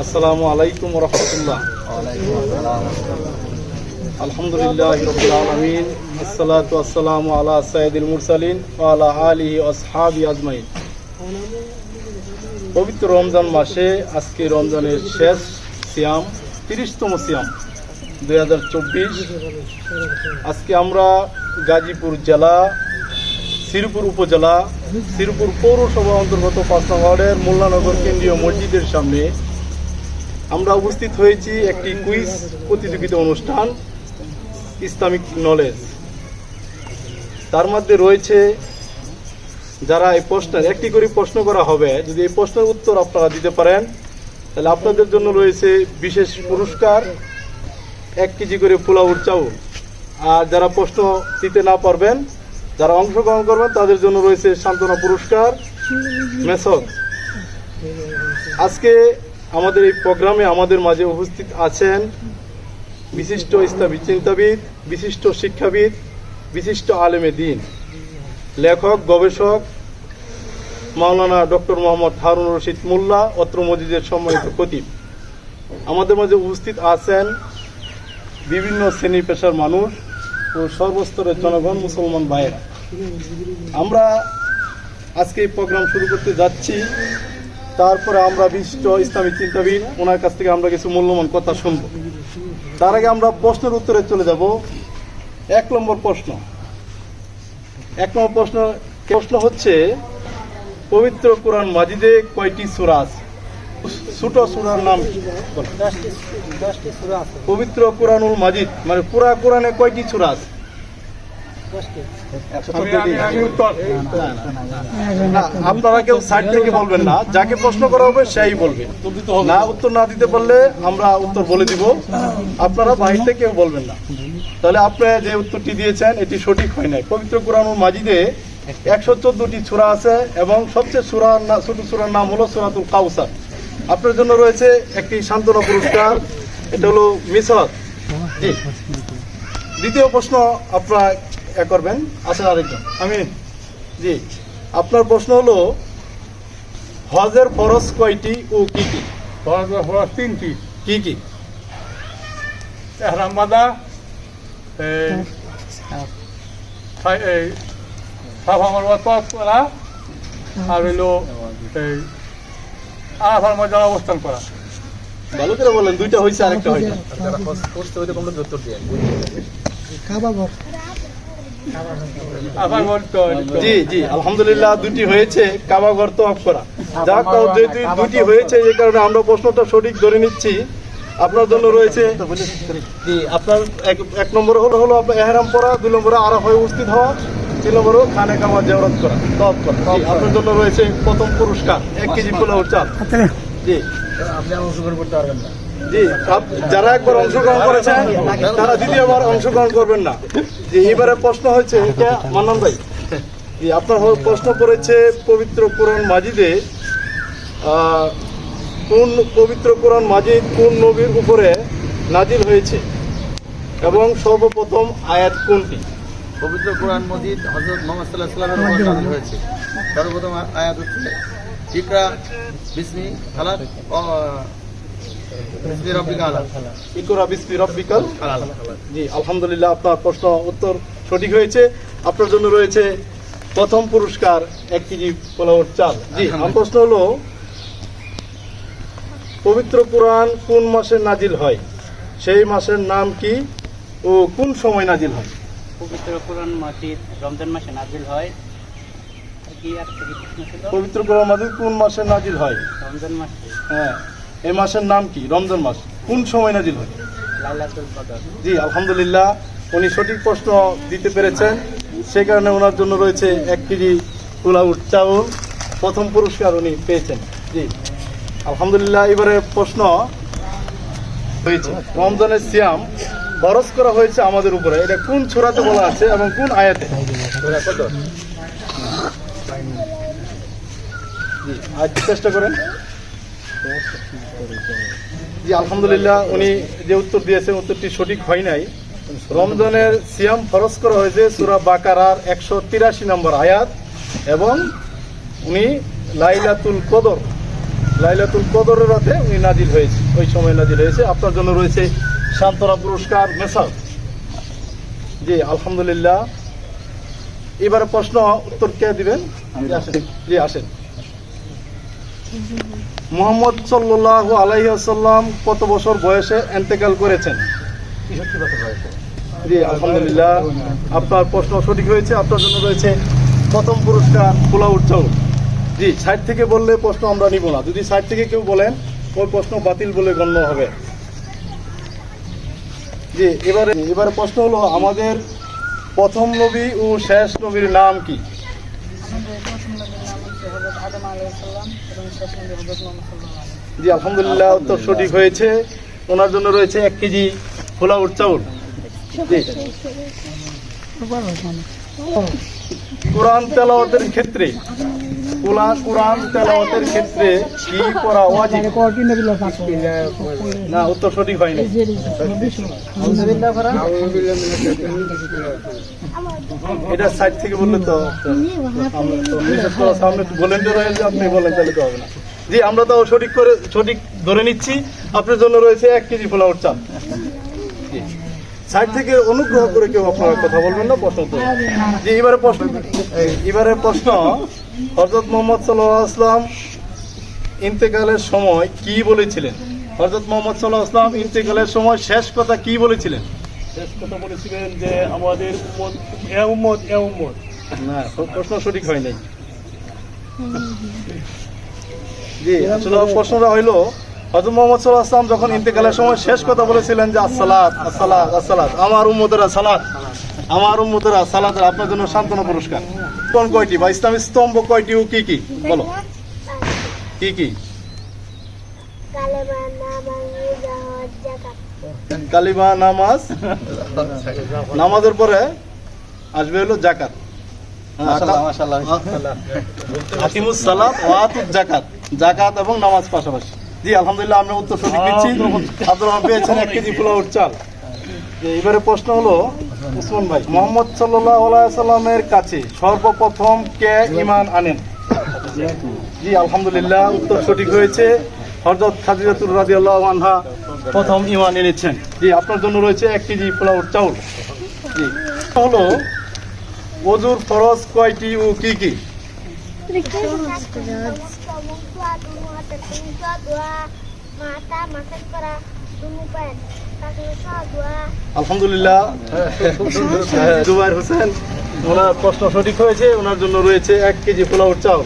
আসসালামু আলাইকুম ওয়া রাহমাতুল্লাহ। আলহামদুলিল্লাহি রাব্বিল আলামিন, আসসালাতু ওয়াসসালামু আলা সাইয়্যিদিল মুরসালিন ওয়া আলা আলিহি ওয়া আসহাবিহি আজমাইন। পবিত্র রমজান মাসে আজকে রমজানের শেষ সিয়াম, 30তম সিয়াম 2024। আজকে আমরা গাজীপুর জেলা, শ্রীপুর উপজেলা, শ্রীপুর পৌরসভা অন্তর্গত 5 নং ওয়ার্ডের মোল্লানগর কেন্দ্রীয় মসজিদের সামনে আমরা উপস্থিত হয়েছি একটি কুইজ প্রতিযোগিতা অনুষ্ঠান, ইসলামিক নলেজ। তার মধ্যে রয়েছে যারা এই প্রশ্নের একটি করে প্রশ্ন করা হবে, যদি এই প্রশ্নের উত্তর আপনারা দিতে পারেন তাহলে আপনাদের জন্য রয়েছে বিশেষ পুরস্কার, 1 কেজি করে পোলাওর চাউল। আর যারা প্রশ্ন দিতে না পারবেন, যারা অংশগ্রহণ করবেন তাদের জন্য রয়েছে সান্ত্বনা পুরস্কার, মেসক। আজকে আমাদের এই প্রোগ্রামে আমাদের মাঝে উপস্থিত আছেন বিশিষ্ট ইসলামী চিন্তাবিদ, বিশিষ্ট শিক্ষাবিদ, বিশিষ্ট আলেমে দ্বীন, লেখক, গবেষক মাওলানা ডক্টর মোহাম্মদ হারুন রশিদ মোল্লা, অত্র মসজিদের সম্মানিত খতিব। আমাদের মাঝে উপস্থিত আছেন বিভিন্ন শ্রেণী পেশার মানুষ ও সর্বস্তরের জনগণ, মুসলমান ভাইয়েরা। আমরা আজকে এই প্রোগ্রাম শুরু করতে যাচ্ছি, তারপরে আমরা বিশিষ্ট ইসলামী চিন্তাবিদ, ওনার কাছ থেকে আমরা কিছু মূল্যবান কথা শুনব। তার আগে আমরা প্রশ্নের উত্তরে চলে যাব। 1 নম্বর প্রশ্ন। 1 নম্বর প্রশ্ন হচ্ছে, পবিত্র কোরআন মাজিদে কয়টি সূরা আছে? ছোট সূরার নাম কি? 10টি সূরা আছে। পবিত্র কোরআনুল মাজিদ মানে পুরা কোরআনে কয়টি সূরা আছে? 10টি। না, আপনারা কেউ সাইড থেকে বলবেন না, যাকে প্রশ্ন করা হবে সেই বলবে। না, উত্তর না দিতে পারলে আমরা উত্তর বলে দিব, আপনারা বাহির থেকে কেউ বলবেন না। তাহলে আপনি যে উত্তরটি দিয়েছেন এটি সঠিক হয় নাই। পবিত্র কোরআনুল মাজিদে 114টি সূরা আছে এবং সবচেয়ে ছোট সূরার নাম হলো সূরাতুল কাউসার। আপনার জন্য রয়েছে একটি সান্ত্বনা পুরস্কার, এটা হলো মিসওয়াক। জি, দ্বিতীয় প্রশ্ন আপনারা করবেন। আসেন আরেকজন, আমি। জি, আপনার প্রশ্ন হলো, হজের ফরজ কয়টি ও কি কি? ফরজ 3টি। কি কি? ইহরাম বাঁধা, সাফা মারওয়া তওয়াফ করা, আর হইল আরাফার ময়দানে অবস্থান করা। ভালো করে বলেন, 2টা হয়েছে, আরেকটা হয়নি। আবার বলতে জি জি, আলহামদুলিল্লাহ 2টি হয়েছে, কাবা ঘর তওয়াফ করা। যাক, যেহেতু 2টি হয়েছে এই কারণে আমরা প্রশ্নটা সঠিক ধরে নিচ্ছি। আপনার জন্য রয়েছে, জি, আপনার 1 নম্বর হলো আপনার ইহরাম পরা, 2 নম্বরে আরাফায় উপস্থিত হওয়া, 3 নম্বরে খানে কাবা জিয়ারত করা, তওয়াফ করা। জি, আপনার জন্য রয়েছে প্রথম পুরস্কার 1 কেজি পোলাওর চাল। জি, আপনি অংশগ্রহণ করতে পারবেন না। জি, যারা একবার অংশগ্রহণ করেছেন তারা দ্বিতীয়বার অংশগ্রহণ করবেন না। জি, এবারে প্রশ্ন হচ্ছে, এটা মান্নান ভাই, জি, আপনার প্রশ্ন করেছে পবিত্র কোরআন মাজিদে কোন নবীর উপরে নাজিল হয়েছে এবং সর্বপ্রথম আয়াত কোনটি? পবিত্র কোরআন মজিদ হযরত মুহাম্মদ সাল্লাল্লাহু আলাইহি ওয়াসাল্লামের উপর নাযিল হয়েছে। সর্বপ্রথম আয়াত হচ্ছে ইকরা বিসমি ফালাক ও বিসমি রাব্বিকাল আলা। ইকরা বিসমি রাব্বিকাল আলা। জি, আলহামদুলিল্লাহ, আপনার প্রশ্ন উত্তর সঠিক হয়েছে। আপনার জন্য রয়েছে প্রথম পুরস্কার 1 কেজি পোলাওর চাল। জি, আমার প্রশ্ন হলো, পবিত্র কোরআন কোন মাসে নাজিল হয়? সেই মাসের নাম কি ও কোন সময় নাজিল হয়? পবিত্র কোরআন মাজিদ রমজান মাসে নাজিল হয়। পবিত্র কোরআন মাজিদ কোন মাসে নাজিল হয়? রমজান মাসে। হ্যাঁ, এই মাসের নাম কি? রমজান মাস। কোন সময় নাজিল হয়? লাইলাতুল কদর। জি, আলহামদুলিল্লাহ, উনি সঠিক প্রশ্ন দিতে পেরেছেন, সে কারণে ওনার জন্য রয়েছে 1 কেজি পোলাওর চাউল, প্রথম পুরস্কার উনি পেয়েছেন। জি, আলহামদুলিল্লাহ। এবারে প্রশ্ন হয়েছে, রমজানের সিয়াম ফরজ করা হয়েছে আমাদের উপরে, এটা কোন সূরাতে বলা আছে এবং কোন আয়াতে? জি, আজ চেষ্টা করেন। জি, আলহামদুলিল্লাহ, উনি যে উত্তর দিয়েছেন উত্তরটি সঠিক হয় নাই। রমজানের সিয়াম ফরজ করা হয়েছে সূরা বাকারার 183 নম্বর আয়াত এবং উনি লাইলাতুল কদর লাইলাতুল কদরের রাতে উনি নাজিল হয়েছে, ওই সময় নাজিল হয়েছে। আপনার জন্য রয়েছে সান্ত্বনা পুরস্কার মেসাল। জি আলহামদুলিল্লাহ। এবারে প্রশ্ন উত্তর কে দিবেন? জি আসেন। মুহাম্মদ সাল্লাল্লাহু আলাইহি ওয়াসাল্লাম কত বছর বয়সে ইন্তেকাল করেছেন? 63 বছর বয়সে। জি আলহামদুলিল্লাহ, আপনার প্রশ্ন সঠিক হয়েছে। আপনার জন্য রয়েছে প্রথম পুরস্কার পোলাও চাউল। জি সাইড থেকে বললে প্রশ্ন আমরা নিব না, যদি সাইড থেকে কেউ বলেন ওই প্রশ্ন বাতিল বলে গণ্য হবে। জি এবারে প্রশ্ন হলো, আমাদের প্রথম নবী ও শেষ নবীর নাম কি? আমাদের প্রথম নবীর নাম হচ্ছে হযরত আদম আলাইহিস সালাম এবং শেষ নবী হযরত মুহাম্মদ সাল্লাল্লাহু আলাইহি ওয়াসাল্লাম। জি আলহামদুলিল্লাহ, উত্তর সঠিক হয়েছে। ওনার জন্য রয়েছে 1 কেজি পোলাও চাউল। জি কোরআন তেলাওয়াতের ক্ষেত্রে কোরআন তেলাওয়াতের ক্ষেত্রে কি করা ওয়াজিব? না, উত্তর সঠিক হয়নি। এটা সাইড থেকে বললে তো সামনে ভলেন্টিয়ার হয়ে যে আপনি বলেন তাহলে তো হবে না। জি আমরা তো সঠিক ধরে নিচ্ছি। আপনার জন্য রয়েছে 1 কেজি পোলাও চাল। সাইড থেকে অনুগ্রহ করে কেউ আপনারা কথা বলবেন না, প্রশ্ন তো। জি এবারে প্রশ্ন হযরত মুহাম্মদ সাল্লাল্লাহু আলাইহি ওয়াসাল্লাম ইন্তেকালের সময় কি বলেছিলেন? হযরত মুহাম্মদ সাল্লাল্লাহু আলাইহি ওয়াসাল্লাম ইন্তেকালের সময় শেষ কথা কি বলেছিলেন? শেষ কথা বলেছিলেন যে আমাদের উম্মত। না, প্রশ্ন সঠিক হয় নাই। জি আসলে প্রশ্নটা হইলো, হযরত মুহাম্মদ সাল্লাল্লাহু আলাইহি ওয়াসাল্লাম যখন ইন্তেকালের সময় শেষ কথা বলেছিলেন যে আসসালাত আসসালাত আসসালাত, আমার উম্মতেরা সালাত, আমার উম্মতেরা সালাত। আপনার জন্য সান্ত্বনা পুরস্কার। কোন কয়টি বা ইসলামের স্তম্ভ কয়টি ও কি কি বলো? কি কি? কালিমা, নামাজ, নামাজের পরে আসবে হলো জাকাত। মাশাআল্লাহ। আকিমুস সালাত ওয়া আতুজ জাকাত, জাকাত এবং নামাজ পাশাপাশি। জি আলহামদুলিল্লাহ, আমরা উত্তর সঠিক দিচ্ছি। আব্দুর রহমান পেয়েছেন 1 কেজি পোলাও চাল। এবারে প্রশ্ন হলো, উসমান ভাই, মুহাম্মদ সাল্লাল্লাহু আলাইহি ওয়াসাল্লামের কাছে সর্বপ্রথম কে ঈমান আনেন? জি আলহামদুলিল্লাহ, উত্তর সঠিক হয়েছে। হযরত খাদিজাতুর রাদিয়াল্লাহু আনহা প্রথম ঈমান এনেছেন। জি আপনার জন্য রয়েছে 1 কেজি পোলাও চাউল। জি হলো, ওযুর ফরজ কয়টি ও কি কি? আলহামদুলিল্লাহ, জুবাইর হোসেন ওনার প্রশ্ন সঠিক হয়েছে। ওনার জন্য রয়েছে 1 কেজি পোলাও চাউল।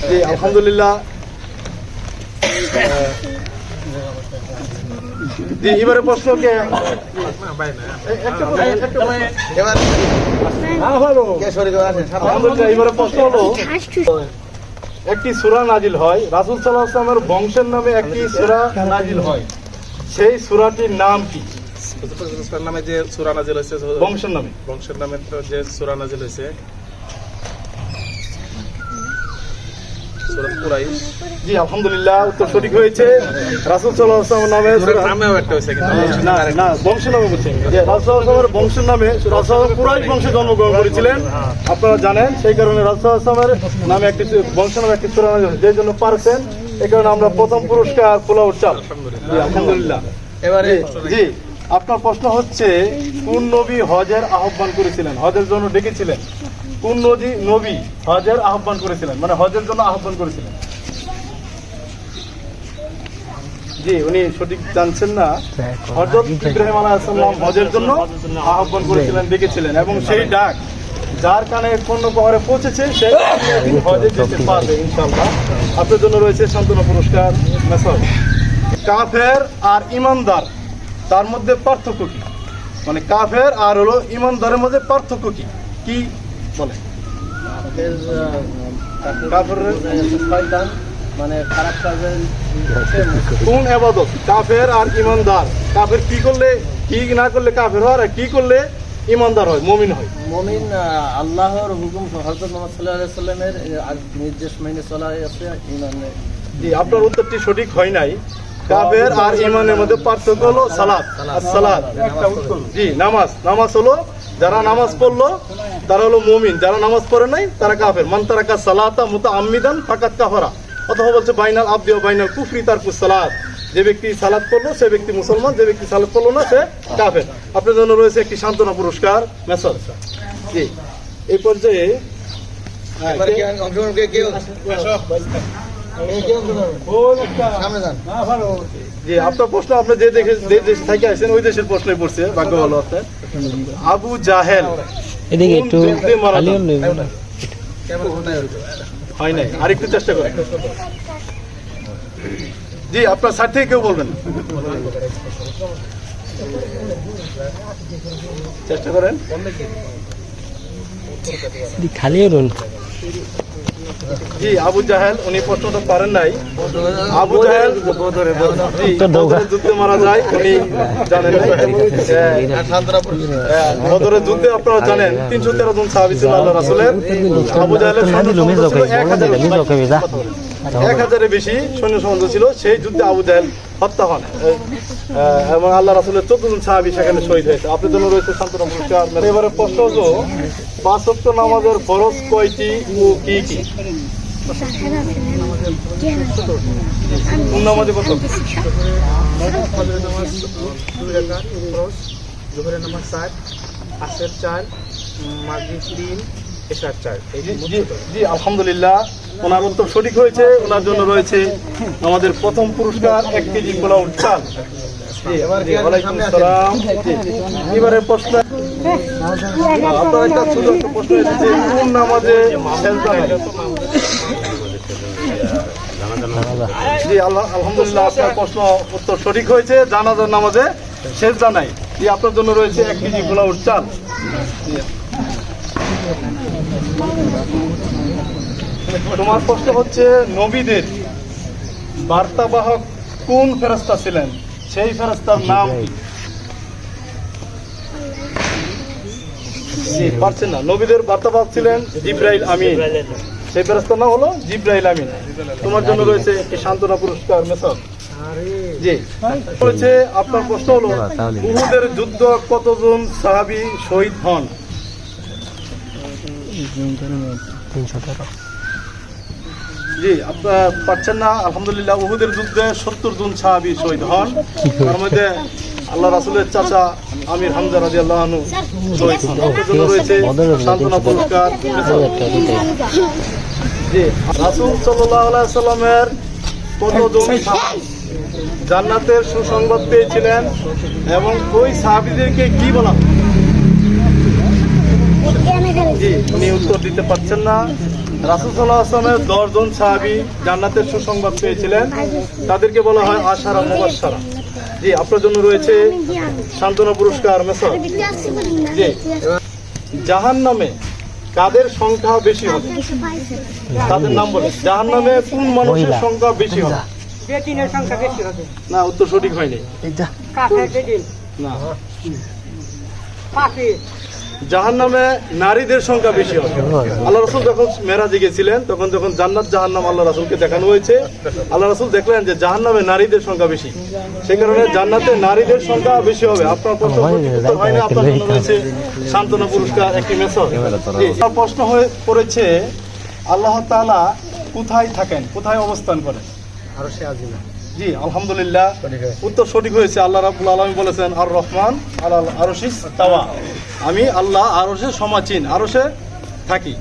জি আলহামদুলিল্লাহ। জি এবারে প্রশ্ন কে আলহামদুলিল্লাহ, এবারে প্রশ্ন হলো, একটি সূরা নাজিল হয়, রাসূল সাল্লাল্লাহু আলাইহি ওয়াসাল্লামের বংশের নামে একটি সূরা নাজিল হয়, সেই সূরাটির নাম কি? নামে যে সূরা নাজিল হয়েছে, বংশের নামে তো যে সূরা নাজিল হয়েছে সূরা কুরাইশ। জি আলহামদুলিল্লাহ, উত্তর সঠিক হয়েছে। রাসূল সাল্লাল্লাহু আলাইহি ওয়াসাল্লামের নামে সূরার নামেও একটা হয়েছে কিন্তু না বংশের নামে বলছেন যে রাসূল সাল্লাল্লাহু আলাইহি ওয়াসাল্লামের বংশের নামে, রাসূল কুরাইশ বংশে জন্মগ্রহণ করেছিলেন, আপনারা জানেন। সেই কারণে রাসূল সাল্লাল্লাহু আলাইহি ওয়াসাল্লামের নামে একটি বংশের নামে একটি সূরা নাজিল হয়েছে, যেই জন্য পারছেন। এই কারণে আমরা প্রথম পুরস্কার পোলাও চাল। জি আলহামদুলিল্লাহ। এবারে জি আপনার প্রশ্ন হচ্ছে, কোন নবী হজের আহ্বান করেছিলেন, হজের জন্য ডেকেছিলেন? কোন নবী হজের আহ্বান করেছিলেন, মানে হজের জন্য আহ্বান করেছিলেন? জি উনি সঠিক জানছেন না। হযরত ইব্রাহিম আলাইহিস সালাম হজের জন্য আহ্বান করেছিলেন, ডেকেছিলেন, এবং সেই ডাক যার কানে কোন শহরে পৌঁছেছে সে হজে যেতে পারবে ইনশাআল্লাহ। আপনার জন্য রয়েছে সান্ত্বনা পুরস্কার মেসেজ। কাফের আর ঈমানদার, তার মধ্যে পার্থক্য কি? মানে কাফের আর হলো ঈমানদারের মধ্যে পার্থক্য কি কি বলে? শয়তান মানে খারাপ কাজের কোন ইবাদত কাফের আর ঈমানদার? কাফের কি করলে, কি না করলে কাফের হয়, আর কি করলে ঈমানদার হয়, মুমিন হয়? মুমিন আল্লাহর হুকুম হযরত মুহাম্মদ সাল্লাল্লাহু আলাইহি ওয়াসাল্লামের নির্দেশ মেনে চলা আছে ঈমানে। জি আপনার উত্তরটি সঠিক হয় নাই। কাফের আর ঈমানের মধ্যে পার্থক্য হলো সালাত, as-সালাত। জি নামাজ হলো, যারা নামাজ পড়লো তারা হলো মুমিন, যারা নামাজ পড়ে নাই তারা কাফের। মান তারাকা সালাতা মুতাআম্মিদান ফাকাত কাফারা। অথবা বলছে বাইনাল আবদি ওয়া বাইনাল কুফরি তারকুস সালাত, যে ব্যক্তি সালাত পড়লো সে ব্যক্তি মুসলমান, যে ব্যক্তি সালাত পড়লো না সে কাফের। আপনার জন্য রয়েছে একটি সান্ত্বনা পুরস্কার মেসেজ। জি, এই পর্যায়ে এবারে কি অংশগ্রহণ কে সামনে যান। জি, আপনার প্রশ্ন আপনি যে দেশ থেকে আসেন ওই দেশের প্রশ্নই পড়ছে, ভাগ্য ভালো আছে। আবু জাহেল এদিকে কোন একটু যুদ্ধে মারা খালি যান? হলো হয় নাই, আরেকটু চেষ্টা করেন। জি, আপনার সাইড থেকে কেউ বলবেন, চেষ্টা করেন। খালি হলো জি, আবু জাহেল, উনি প্রশ্নটা পারেন নাই। আবু জাহেল জি, বদরের যুদ্ধে মারা যায়, উনি জানেন নাই। বদরের যুদ্ধে আপনারা জানেন 313 জন সাহাবী ছিল আল্লাহ রাসূলের। আবু জাহেলের সৈন্য সামন্ত ছিল 1000-এর বেশি সৈন্য সামন্ত ছিল। সেই যুদ্ধে আবু জাহেল হত্যা হন এবং আল্লাহ রাসূলের 14 জন সাহাবী সেখানে শহীদ হয়েছে। আপনার জন্য রয়েছে সান্ত্বনা পুরস্কার। এবারে প্রশ্ন হলো 5 ওয়াক্ত নামাজের ফরজ কয়টি ও কি কি? কোন নামাজে কত? ফজরের নামাজ 2 রাকাত ফরজ, যোহরের নামাজ 4, আসরের 4, মাগরিব 3, এশার 4। এই জি, আলহামদুলিল্লাহ, ওনার উত্তর সঠিক হয়েছে। ওনার জন্য রয়েছে আমাদের প্রথম পুরস্কার 1 কেজি পোলাও চাল। ওয়ালাইকুম আসসালাম। এবারে প্রশ্ন, আপনার একটা ছোট একটা প্রশ্ন এসেছে, কোন নামাজে সেজদা নাই? জি, আলহামদুলিল্লাহ, আপনার প্রশ্ন উত্তর সঠিক হয়েছে, জানাজার নামাজে সেজদা নাই। জি, আপনার জন্য রয়েছে 1 কেজি পোলাও চাল। তোমার প্রশ্ন হচ্ছে, নবীদের বার্তাবাহক কোন ফেরেশতা ছিলেন, সেই ফেরেশতার নাম কি? জি, পারছেন না। নবীদের বার্তাবাহক ছিলেন জিবরাইল আমিন, সেই ফেরেশতার নাম হলো জিবরাইল আমিন। তোমার জন্য রয়েছে একটি সান্ত্বনা পুরস্কার মেসেজ। জি, রয়েছে আপনার প্রশ্ন হলো, উহুদের যুদ্ধ কতজন সাহাবী শহীদ হন? 313। জি, আপনারা পাচ্ছেন না। আলহামদুলিল্লাহ, উহুদের যুদ্ধে 70 জন সাহাবী শহীদ হন। তার মধ্যে আল্লাহ রাসূলের চাচা আমির হামজা রাদিয়াল্লাহু আনহু শহীদ হন। আপনার জন্য রয়েছে সান্ত্বনা পুরস্কার। জি, রাসূল সাল্লাল্লাহু আলাইহি সাল্লামের কতজন সাহাবী জান্নাতের সুসংবাদ পেয়েছিলেন এবং ওই সাহাবীদেরকে কি বলা হয়? জি, উনি উত্তর দিতে পারছেন না। রাসূল সাল্লাল্লাহু আলাইহি ওয়াসাল্লামের 10 জন সাহাবী জান্নাতের সুসংবাদ পেয়েছিলেন, তাদেরকে বলা হয় আশারা মুবাশশারা। জি, আপনার জন্য রয়েছে সান্ত্বনা পুরস্কার মেসেজ। জি, জাহান্নামে কাদের সংখ্যা বেশি হবে? তাদের নাম বলে। জাহান্নামে কোন মানুষের সংখ্যা বেশি হবে? বেদিনের সংখ্যা বেশি হবে। না, উত্তর সঠিক হয়নি। কাফের বেদিন, না, পাপি, জাহান্নামে নারীদের সংখ্যা বেশি হবে। আল্লাহ রাসূল যখন মেরাজে গেছিলেন তখন যখন জান্নাত জাহান্নাম আল্লাহ রাসূলকে দেখানো হয়েছে, আল্লাহ রাসূল দেখলেন যে জাহান্নামে নারীদের সংখ্যা বেশি, সেই কারণে জান্নাতে নারীদের সংখ্যা বেশি হবে। আপনার প্রশ্ন উত্তর হয়নি, আপনার জন্য রয়েছে সান্ত্বনা পুরস্কার একটি মেসেজ। আপনার প্রশ্ন হয়ে পড়েছে, আল্লাহ তাআলা কোথায় থাকেন, কোথায় অবস্থান করেন? আরশে আজিমা। জি, আলহামদুলিল্লাহ, উত্তর সঠিক হয়েছে। আল্লাহ রাব্বুল আলামিন বলেছেন, আর রহমান আলাল আরশিস তাওয়া, আমি আল্লাহ আরশে সমাচীন, আরশে থাকি।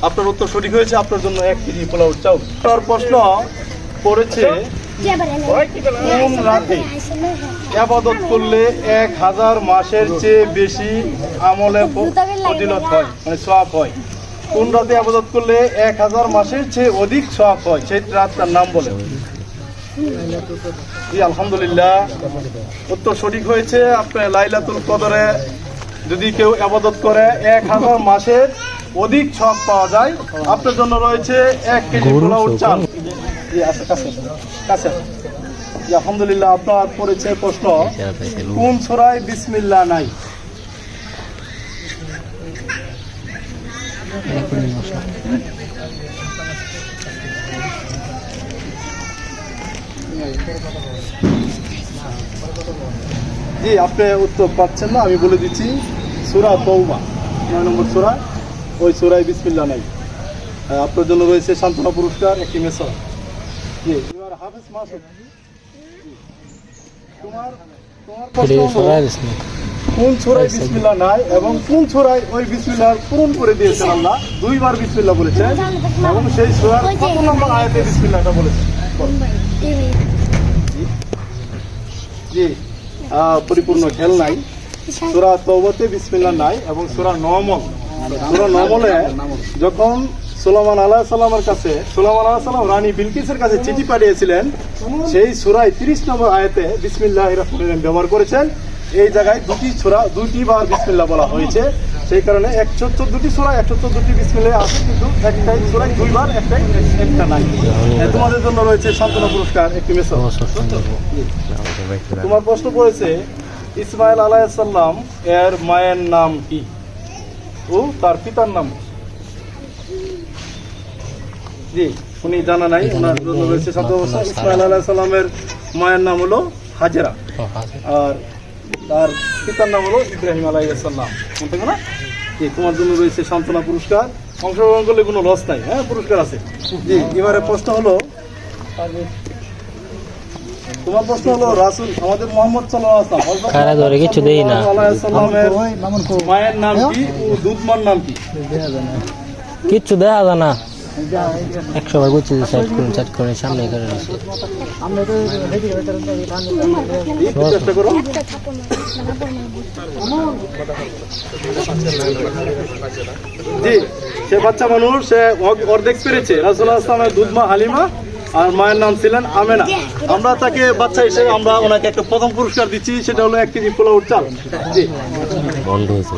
আপনার উত্তর সঠিক হয়েছে। আপনার জন্য 1 কেজি পোলাও চাল। তার প্রশ্ন পড়েছে, কোন রাতে ইবাদত করলে 1000 মাসের চেয়ে বেশি আমলে ফজিলত হয়, মানে সওয়াব হয়? কোন রাতে ইবাদত করলে 1000 মাসের চেয়ে অধিক সওয়াব হয়, সেই রাতটার নাম বলে। জি, আলহামদুলিল্লাহ, উত্তর সঠিক হয়েছে। আপনি লাইলাতুল কদরে যদি কেউ ইবাদত করে 1000 মাসের অধিক সওয়াব পাওয়া যায়। আপনার জন্য রয়েছে 1 কেজি পোলাও চাল। জি, আচ্ছা, কাছে। জি, আলহামদুলিল্লাহ, আপনার পড়েছে প্রশ্ন, কোন সূরায় বিসমিল্লাহ নাই? জি, আপনি উত্তর পাচ্ছেন না, আমি বলে দিচ্ছি, সূরা তাওবা 9 নম্বর সূরা, ওই সূরায় বিসমিল্লাহ নাই। আপনার জন্য রয়েছে সান্ত্বনা পুরস্কার একটি মেসেজ। জি এবার হাফেজ মাসুদ তোমার তোমার এটা প্রশ্ন হলো, সরাই দিস না কোন সূরায় বিসমিল্লাহ নাই এবং কোন সূরায় ওই বিসমিল্লাহ পূরণ করে দিয়েছেন আল্লাহ, দুইবার বিসমিল্লাহ বলেছেন এবং সেই সূরার কত নম্বর আয়াতে বিসমিল্লাহটা বলেছেন? জি পরিপূর্ণ খেল নাই। সূরা তওবাতে বিসমিল্লাহ নাই এবং সূরা নমলে যখন সুলাইমান আলাইহিস সালামের কাছে সুলাইমান আলাইহিস সালাম রানী বিলকিসের কাছে চিঠি পাঠিয়েছিলেন, সেই সূরায় 30 নম্বর আয়াতে বিসমিল্লাহির রহমানির রহিম ব্যবহার করেছেন। এই জায়গায় দুটি বার বিসমিল্লাহ বলা হয়েছে, সেই কারণে 114টি সূরা 114টি বিসমিল্লাহ আছে, কিন্তু একটাই সূরায় দুইবার একটা নাই। তোমাদের জন্য রয়েছে সান্ত্বনা পুরস্কার একটি মেসেজ। তোমার প্রশ্ন পড়েছে ইসমাইল আলাইহিস সালাম এর মায়ের নাম কি ও তার পিতার নাম কি? জি উনি জানা নাই, ওনার জন্য রয়েছে সাত অবস্থা। ইসমাইল আলাইহিস সালামের মায়ের নাম হলো হাজেরা আর তার পিতার নাম হলো ইব্রাহিম আলাইহিস সালাম। মনে থাকে না? জি তোমার জন্য রয়েছে সান্ত্বনা পুরস্কার। অংশগ্রহণ করলে কোনো লস নাই, হ্যাঁ পুরস্কার আছে। জি এবারে প্রশ্ন হলো, তোমার প্রশ্ন হলো রাসূল আমাদের মুহাম্মদ সাল্লাল্লাহু আলাইহি ওয়াসাল্লাম কারা ধরে কিছু দেই না। সাল্লামের মায়ের নাম কি ও দুধমার নাম কি? কিচ্ছু দেখা যায় না। 100 বার গুছি সাইড করে সামনে করে দিছি। একটু চেষ্টা করো। জি সে বাচ্চা মানুষ, সে অর্ধেক পেরেছে। রাসূলুল্লাহ সাল্লাল্লাহু আলাইহি ওয়াসাল্লামের দুধমা হালিমা আর মায়ের নাম ছিলেন আমেনা। আমরা তাকে বাচ্চা হিসেবে আমরা ওনাকে একটা প্রথম পুরস্কার দিচ্ছি, সেটা হলো 1 কেজি পোলাও চাল। জি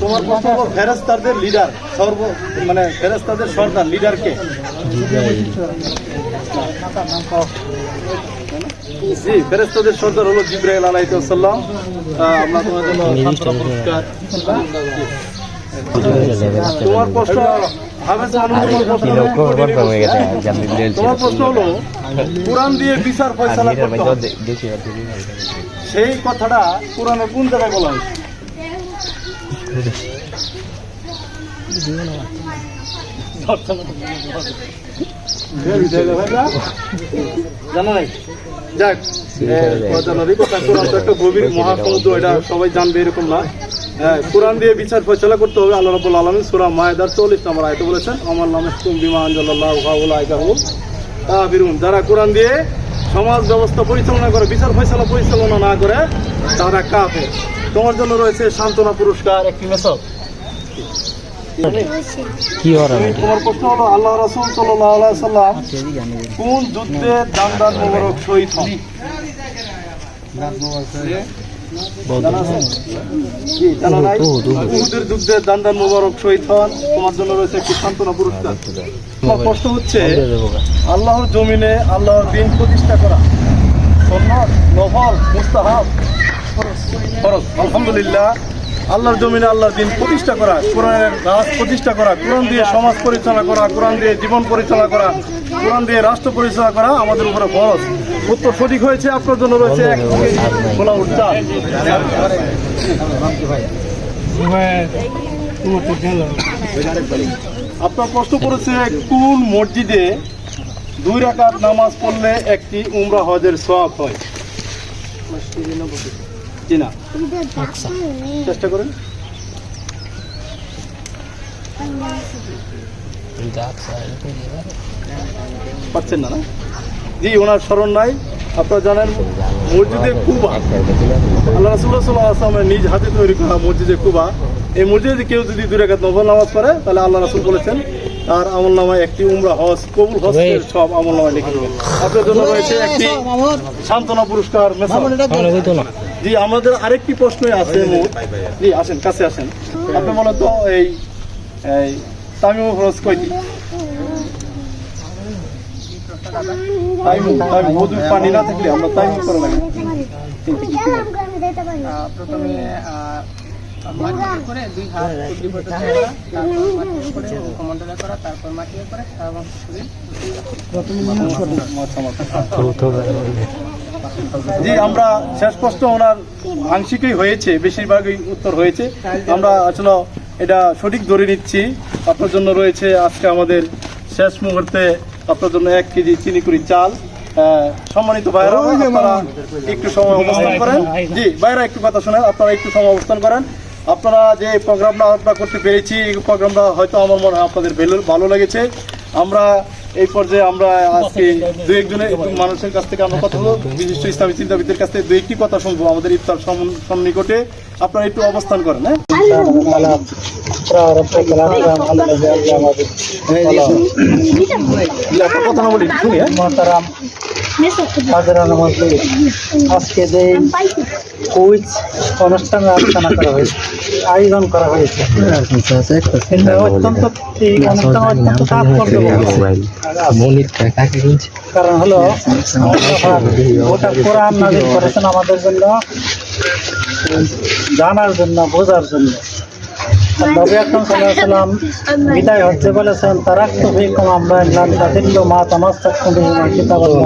তোমার প্রশ্ন হলো ফেরেশতাদের লিডার মানে ফেরেশতাদের সর্দার লিডার কে? জি ফেরেশতাদের সর্দার হলো জিবরাইল আলাইহিস সালাম। আমরা তোমার জন্য সান্ত্বনা পুরস্কার। তোমার প্রশ্ন তোমার প্রশ্ন হলো কোরআন দিয়ে বিচার ফয়সালা করতে হবে, সেই কথাটা কোরআনের কোন জায়গায় বলা হয়েছে? জানা নাই? যাক কোরআন তো একটা গভীর মহাসমুদ্র, এটা সবাই জানবে এরকম না। কোরআন দিয়ে বিচার ফয়সালা করতে হবে। আল্লাহ রাব্বুল আলামিন সূরা মায়েদার 40 নম্বর আয়াতে বলেছেন, আমার নামে হুকুম বিমা আনজালাল্লাহু ফাউলাইকা হুম কাফিরুন। যারা কোরআন দিয়ে সমাজ ব্যবস্থা পরিচালনা করে, বিচার ফয়সালা পরিচালনা না করে, তারা কাফের। তোমার জন্য রয়েছে সান্ত্বনা পুরস্কার একটি মেসেজ। কি হরা তোমার প্রশ্ন হলো আল্লাহ রাসূল সাল্লাল্লাহু আলাইহি সাল্লাম কোন যুদ্ধে দান মোবারক শহীদ হন? উহুদের যুদ্ধে দান মোবারক শহীদ হন। তোমার জন্য রয়েছে একটি সান্ত্বনা পুরস্কার। তোমার প্রশ্ন হচ্ছে আল্লাহর জমিনে আল্লাহর দ্বীন প্রতিষ্ঠা করা সুন্নাত, নফল, মুস্তাহাব, ফরজ? আলহামদুলিল্লাহ, আল্লাহর জমিনে আল্লাহর দ্বীন প্রতিষ্ঠা করা, কোরআনের রাজ প্রতিষ্ঠা করা, কোরআন দিয়ে সমাজ পরিচালনা করা, কোরআন দিয়ে জীবন পরিচালনা করা, কোরআন দিয়ে রাষ্ট্র পরিচালনা করা আমাদের উপরে ফরজ। উত্তর সঠিক হয়েছে। আপনার জন্য রয়েছে 1 কেজি পোলাও চাল। আপনার প্রশ্ন করেছে কোন মসজিদে 2 রাকাত নামাজ পড়লে একটি উমরা হজের সওয়াব হয়? জি না, চেষ্টা করেন। পাচ্ছেন না? জি ওনার স্মরণ নাই। আপনারা জানেন মসজিদে কুবা, আল্লাহ রাসূলুল্লাহ সাল্লাল্লাহু আলাইহি ওয়াসাল্লামের নিজ হাতে তৈরি করা মসজিদে কুবা। এই মসজিদে কেউ যদি 2 রাকাত নফল নামাজ পড়ে, তাহলে আল্লাহ রাসূল বলেছেন তার আমলনামায় একটি উমরা হজ কবুল হজের সব আমলনামায় লিখে দেবেন। আপনার জন্য রয়েছে একটি সান্ত্বনা পুরস্কার মেসেজ। জি আমাদের আরেকটি প্রশ্ন আছে। জি আসেন, কাছে আসেন। আপনি বলেন তো এই তামিম ফরজ কয়টি? মধুর পানি না থাকলে আমরা তাইমুম করে লাগি। প্রথমে মাটিয়ে করে 2 হাত উদ্দীপক করা, তারপর মাটিয়ে করে মুখমণ্ডলে করা, তারপর মাটিয়ে করে এবং শরীর জি আমরা শেষ প্রশ্ন ওনার আংশিকই হয়েছে, বেশিরভাগই উত্তর হয়েছে। আমরা আসলে এটা সঠিক ধরে নিচ্ছি। আপনার জন্য রয়েছে আজকে আমাদের শেষ মুহূর্তে আপনার জন্য 1 কেজি চিনিকুড়ি চাল সম্মানিত ভাইরা, আপনারা একটু সময় অবস্থান করেন। জি ভাইরা, একটু কথা শুনেন, আপনারা একটু সময় অবস্থান করেন। আপনারা যে প্রোগ্রামটা আমরা করতে পেরেছি, এই প্রোগ্রামটা হয়তো আমার মনে হয় আপনাদের ভালো লেগেছে। আমরা এই পর্যায়ে আমরা আজকে দু একজনের মানুষের কাছ থেকে আমরা কথা বলবো, বিশিষ্ট ইসলামী চিন্তাবিদদের কাছ থেকে দু একটি কথা শুনবো আমাদের ইফতার সন্নিকটে। আপনারা একটু অবস্থান করেন। হ্যাঁ, কথা না বলি শুনি। আজকে যে কুইজ অনুষ্ঠানে আলোচনা করা হয়েছে, আয়োজন করা হয়েছে, অত্যন্ত এই অনুষ্ঠান অত্যন্ত তাৎপর্যপূর্ণ। কারণ হলো ওটা কোরআন নাযিল করেছেন আমাদের জন্য, জানার জন্য, বোঝার জন্য। নবী আকরাম সাল্লাল্লাহু আলাইহি ওয়াসাল্লাম বিদায় হজ্জে বলেছেন, তারাক্তু ফীকুম আমরান লা তাদিল্লু মা তামাসসাকতুম বিহিমা কিতাবাল্লাহ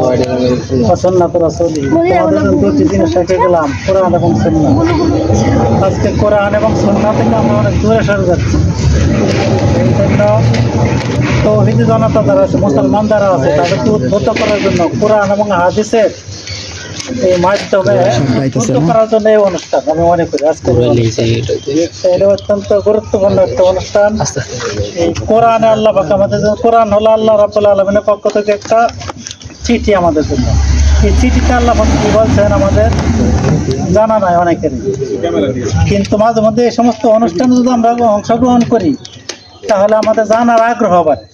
ওয়া সুন্নাতু রাসূলিহি। তোমাদের জন্য দুটি জিনিস রেখে গেলাম, কোরআন এবং সুন্নাহ। আজকে কোরআন এবং সুন্নাহ থেকে আমরা অনেক দূরে সরে যাচ্ছি। এই জন্য তৌহিদি জনতা যারা আছে, মুসলমান যারা আছে, তাদেরকে উদ্বুদ্ধ করার জন্য কোরআন এবং হাদিসের এই মাধ্যমে উদ্বুদ্ধ করার জন্য এই অনুষ্ঠান আমি মনে করি আজকে এটা অত্যন্ত গুরুত্বপূর্ণ একটা অনুষ্ঠান। এই কোরআনে আল্লাহ পাক আমাদের জন্য, কোরআন হলো আল্লাহ রাব্বুল আলামিনের পক্ষ থেকে একটা চিঠি আমাদের জন্য। এই চিঠিতে আল্লাহ পাক কি বলছেন আমাদের জানা নাই অনেকেরই, কিন্তু মাঝে মধ্যে এই সমস্ত অনুষ্ঠানে যদি আমরা অংশগ্রহণ করি তাহলে আমাদের জানার আগ্রহ বাড়ে।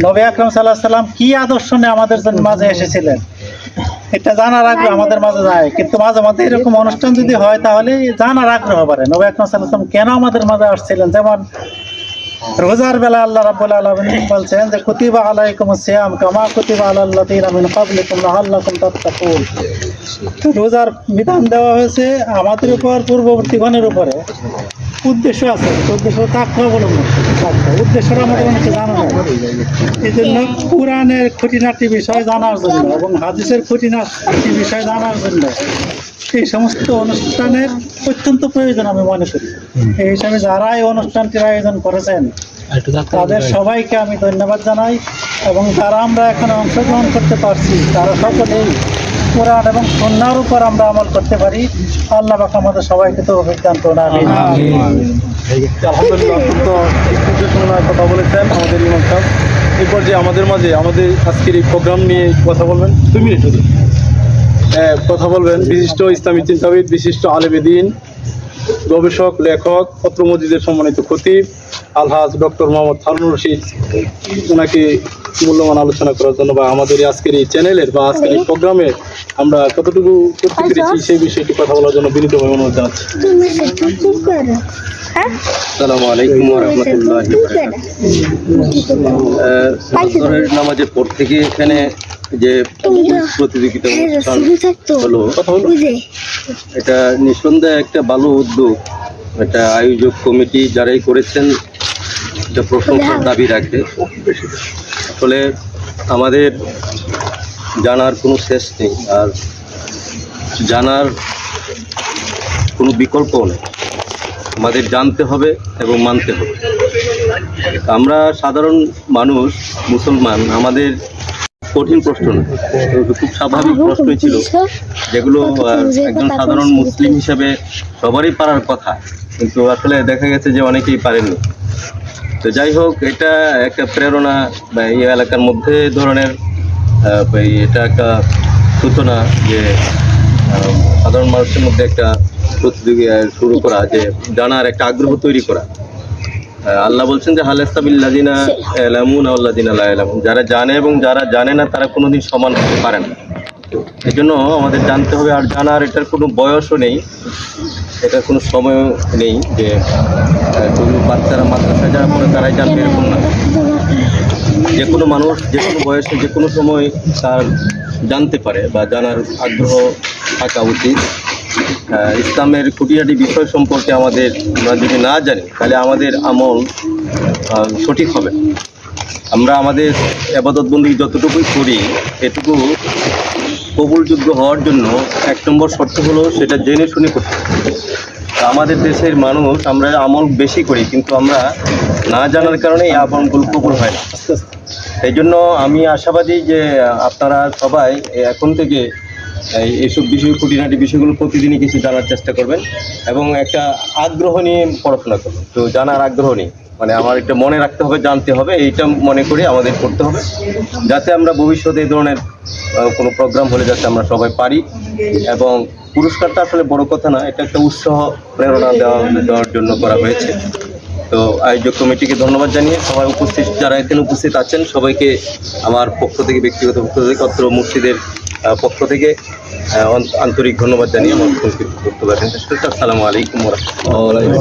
নবী আকরাম সাল্লাল্লাহু আলাইহি ওয়াসাল্লাম কি আদর্শ নিয়ে আমাদের জন্য মাঝে এসেছিলেন এটা জানার আগ্রহ আমাদের মাঝে যায়, কিন্তু মাঝে মাঝে এরকম অনুষ্ঠান যদি হয় তাহলে জানার আগ্রহ বাড়ে। নবী আকরাম সাল্লাল্লাহু আলাইহি ওয়াসাল্লাম কেন আমাদের মাঝে আসছিলেন, যেমন রোজার বেলা আল্লাহ রাব্বুল আলামিন বলছেন যে কুতিবা আলাইকুমুস সিয়াম কামা কুতিবা আলাল লাযিনা মিন ক্বাবলিকুম লাআল্লাকুম তাত্তাকুন। রোজার বিধান দেওয়া হয়েছে আমাদের উপর, পূর্ববর্তীগণের উপরে। উদ্দেশ্য আছে, উদ্দেশ্য তাকওয়া অবলম্বন, উদ্দেশ্যটা আমাদের অনেকে জানা নাই। এই জন্য কোরআনের খুঁটিনাটি বিষয় জানার জন্য এবং হাদিসের খুঁটিনাটি বিষয় জানার জন্য এই সমস্ত অনুষ্ঠানের অত্যন্ত প্রয়োজন আমি মনে করি। এই হিসাবে যারা এই অনুষ্ঠানটির আয়োজন করেছেন তাদের সবাইকে আমি ধন্যবাদ জানাই, এবং যারা আমরা এখানে অংশগ্রহণ করতে পারছি তারা সকলেই কোরআন এবং সুন্নাহর উপর আমরা আমল করতে পারি। আল্লাহ পাক আমাদের সবাইকে তৌফিক দান করুন, আমিন। আলহামদুলিল্লাহ, অত্যন্ত গুরুত্বপূর্ণ কথা বলেছেন আমাদের ইমাম সাহেব। এই পর্যায়ে আমাদের মাঝে আমাদের আজকের এই প্রোগ্রাম নিয়ে কথা বলবেন 2 মিনিট শুধু কথা বলবেন বিশিষ্ট ইসলামী চিন্তাবিদ, বিশিষ্ট আলেমে দ্বীন, গবেষক, লেখক, পত্র মসজিদের সম্মানিত খতিব আলহাজ ডক্টর মোহাম্মদ হারুনুর রশিদ। ওনাকে মূল্যবান আলোচনা করার জন্য বা আমাদের আজকের এই চ্যানেলের বা আজকের এই প্রোগ্রামে আমরা কতটুকু করতে পেরেছি সেই বিষয়টি কথা বলার জন্য বিনীতভাবে অনুরোধ জানাচ্ছি। আসসালামু আলাইকুম ওয়া রাহমাতুল্লাহি ওয়া বারাকাতুহু। জোহরের নামাজের পর থেকে এখানে যে প্রতিযোগিতা হলো, এটা নিঃসন্দেহে একটা ভালো উদ্যোগ। এটা আয়োজক কমিটি যারাই করেছেন এটা প্রশংসার দাবি রাখে। আসলে আমাদের জানার কোনো শেষ নেই, আর জানার কোনো বিকল্পও নেই। আমাদের জানতে হবে এবং মানতে হবে। আমরা সাধারণ মানুষ, মুসলমান, আমাদের কঠিন প্রশ্ন না, খুব স্বাভাবিক প্রশ্নই ছিল, যেগুলো একজন সাধারণ মুসলিম হিসেবে সবারই পারার কথা, কিন্তু আসলে দেখা গেছে যে অনেকেই পারেননি। তো যাই হোক, এটা একটা প্রেরণা বা এই এলাকার মধ্যে ধরনের এটা একটা সূচনা যে সাধারণ মানুষের মধ্যে একটা প্রতিযোগিতা শুরু করা, যে জানার একটা আগ্রহ তৈরি করা। আল্লাহ বলছেন যে হালাস্তাবিল্লাযিনা ইয়ালামুনা ওয়াল্লাযিনা লা ইয়ালামুন, যারা জানে এবং যারা জানে না তারা কোনোদিন সমান হতে পারে না। এই জন্য আমাদের জানতে হবে। আর জানার এটার কোনো বয়সও নেই, এটার কোনো সময়ও নেই যে শুধু বাচ্চারা মাদ্রাসায় যারা পড়ে তারাই জানবে এরকম না। যে কোনো মানুষ যে কোনো বয়সে যে কোনো সময় তার জানতে পারে বা জানার আগ্রহ থাকা উচিত। ইসলামের খুঁটিনাটি বিষয় সম্পর্কে আমরা যদি না জানি তাহলে আমাদের আমল সঠিক হবে। আমরা আমাদের ইবাদত বন্দেগী যতটুকুই করি এটুকু কবুলযোগ্য হওয়ার জন্য 1 নম্বর শর্ত হলো সেটা জেনে শুনে করতে হবে। আমাদের দেশের মানুষ আমরা আমল বেশি করি, কিন্তু আমরা না জানার কারণে এই আমলগুলো কবুল হয় না। এই জন্য আমি আশাবাদী যে আপনারা সবাই এখন থেকে এইসব বিষয় খুঁটিনাটি বিষয়গুলো প্রতিদিনই কিছু জানার চেষ্টা করবেন এবং একটা আগ্রহ নিয়ে পড়াশোনা করবেন। তো জানার আগ্রহ নিয়ে মানে আমার একটা মনে রাখতে হবে, জানতে হবে, এইটা মনে করে আমাদের করতে হবে, যাতে আমরা ভবিষ্যতে এই ধরনের কোনো প্রোগ্রাম হলে যাতে আমরা সবাই পারি। এবং পুরস্কারটা আসলে বড় কথা না, এটা একটা উৎসাহ প্রেরণা দেওয়ার জন্য করা হয়েছে। তো আয়োজক কমিটিকে ধন্যবাদ জানিয়ে সবাই উপস্থিত, যারা এখানে উপস্থিত আছেন সবাইকে আমার পক্ষ থেকে, ব্যক্তিগত পক্ষ থেকে, অত্র মসজিদের পক্ষ থেকে আন্তরিক ধন্যবাদ জানিয়ে আমার সংক্ষিপ্ত বক্তব্য রাখেন শেষ করছি। আসসালামু আলাইকুম ওয়া রাহমাতুল্লাহি ওয়া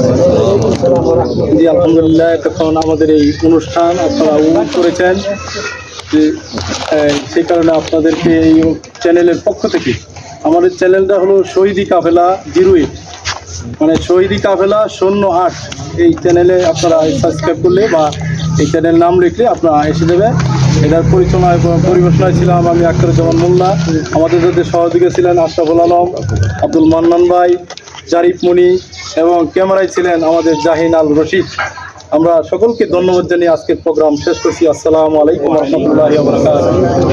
বারাকাতুহু। জি আলহামদুলিল্লাহ, এতক্ষণ আমাদের এই অনুষ্ঠান আপনারা উপভোগ করেছেন, যে সেই কারণে আপনাদেরকে এই চ্যানেলের পক্ষ থেকে, আমাদের চ্যানেলটা হলো শহীদি কাফেলা 08, মানে শহীদি কাফেলা 08, এই চ্যানেলে আপনারা সাবস্ক্রাইব করলে বা এই চ্যানেল নাম লিখলে আপনারা এসে দেবে। এটার পরিবেশনায় ছিলাম আমি আখতারুজ্জামান মোল্লা, আমাদের যাদের সহযোগী ছিলেন আশরাফুল আলম, আব্দুল মান্নান ভাই, জারিফ মনি এবং ক্যামেরায় ছিলেন আমাদের জাহিন আল রশিদ। আমরা সকলকে ধন্যবাদ জানিয়ে আজকের প্রোগ্রাম শেষ করছি। আসসালামু আলাইকুম ওয়া রাহমাতুল্লাহি ওয়া বারাকাতুহু।